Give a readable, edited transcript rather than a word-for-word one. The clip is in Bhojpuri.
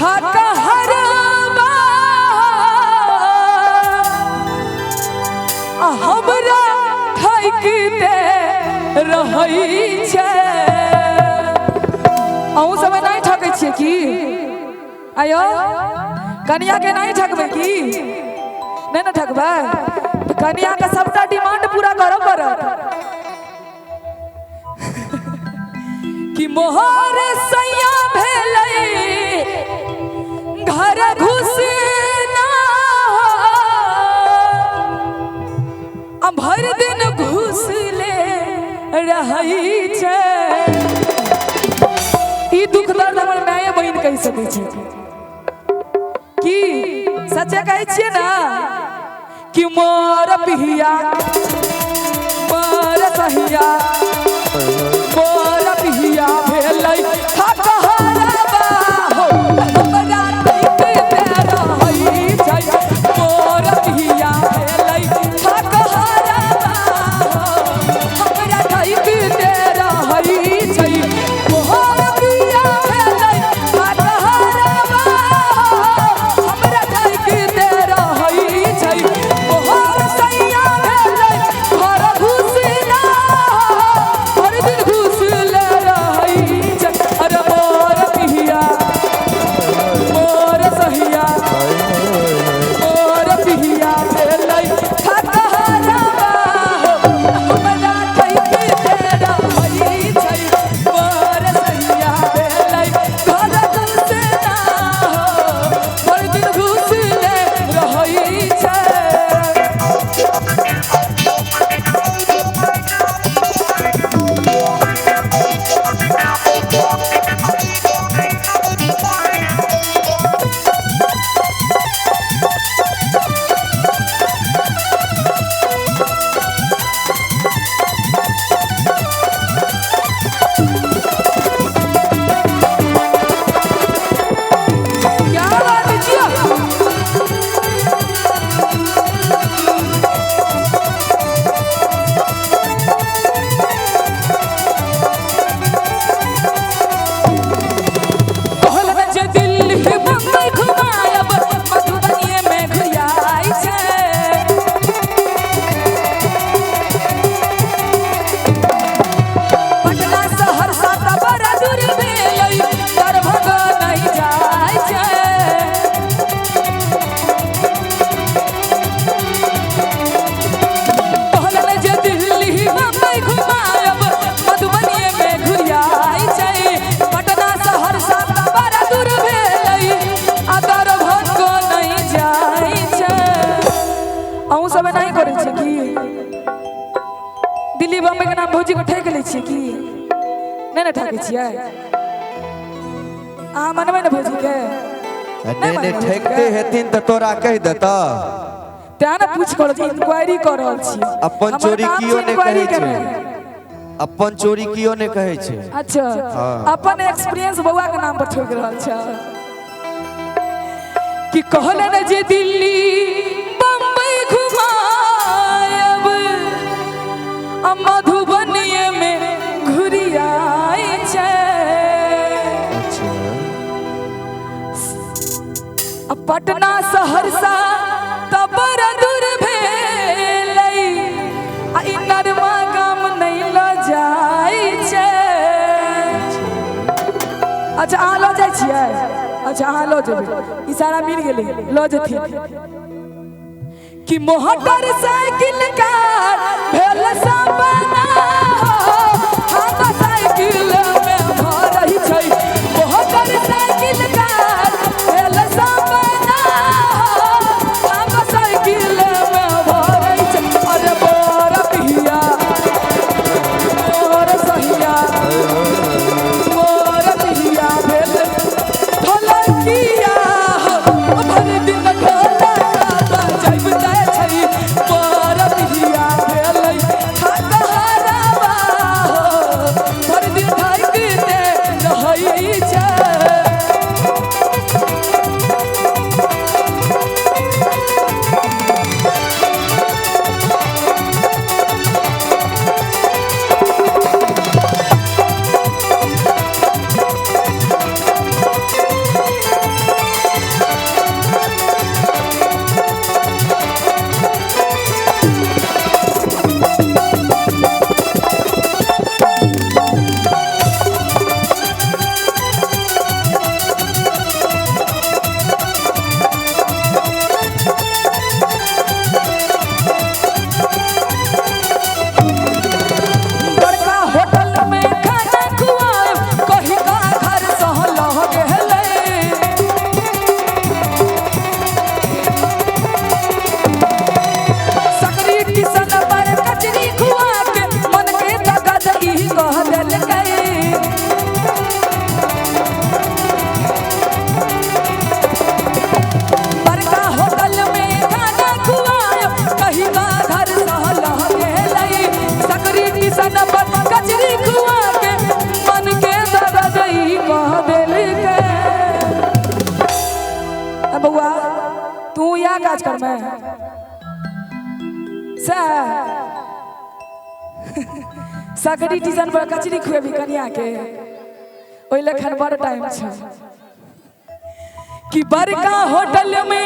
ठकहरबा हमरा ठकते रहै छै। अहूँ सब नहीं ठकै छियै की? आयो कनिया के नहीं ठकबै की? नहीं ना ठकबै तो कनिया का सबटा डिमांड पूरा करो पड़त कि मोहर सैया भेलै घर घुसना भर दिन घुसले रहै छै। ई दुख दर्द हमर माय बहिन कहि सकै छै कि सच्चे कहै छियै ना कि मोर पिहिया मोर सहिया मोर पिहिया भेलै ठकहरबा हो हमरा ठकते रहै छै। मोर पिहिया भेलै ठकहरबा हो हमरा ठकते रहै छै। मोर पिहिया भेलै ठकहरबा हो हमरा ठकते रहै छै। मोहर सैया भेलै घर घुसना हर दिन घुसले रहै छै। अरे मोर पिहिया मोर सहिया मोर पिहिया भेलै ठकहरबा हो हमरा ठकते रहै छै। मोर सहिया भेलै घर घुसना हो हर दिन घुसले रहै छै। क्या बात है जिया? कहल न जे दिल्ली बम्बई घुमायब मधुबनीये में घुरियाई छै। पटना सहरसा त बड़ा दूर भेलै दरभंगा नहीं जाइ छै। कहल न जे दिल्ली बम्बई घुमायब मधुबनीये में घुरियाई छै। पटना सहरसा त बड़ा दूर भेलै आ दरभंगा नहीं जाइ छै। अहूँ सब नहीं करै छी की? दिल्ली बम्बई के नाम भौजी को ठेक लै छियै की? नहीं ना ठकै छियै? अहाँ मनबै ना भौजी के? नहीं नहीं ठेकते हेथिन तो तोरा कह देता। तें ना पूछ कर इंक्वायरी कर रहल छी। अपन हमर चोरी काम कियो छै ने इंक्वायरी कहै छै। करनाइ। अपन चोरी कियो ने कहै छै। अच्छा हाँ। अपन एक्सपीरियंस बउआ के नाम पर ठोक रहल छ कि कहले न जे दिल्ली बम्बई घुमायब आ मधुबनीये में घुरियाई छै। अच्छा आ पटना सहरसा त बड़ा दूर भेलै आ इ नरमा गाम नहीं ल जाइ छै। अच्छा अहाँ ल जाइ छियै? अच्छा अहाँ ल जेबै इशारा मिल गेलै ल जेथिन कि मोटर साइकिल कार भेल सपना हो हम साइकिल में भरै छै। मोटर साइकिल कार भेल सपना हो हम साइकिल में भरै छै। अरे मोर पिहिया मोर सहिया मोर पिहिया भेल ढोलकिया हो भर दिन ढोलका बजाबैत छै। मोर पिहिया भेलै ठकहरबा कर मैं सकरी टीजन पर कचरी खुएबी कनिया के ओइ लखन बड़ टाइम छ कि बड़का होटल में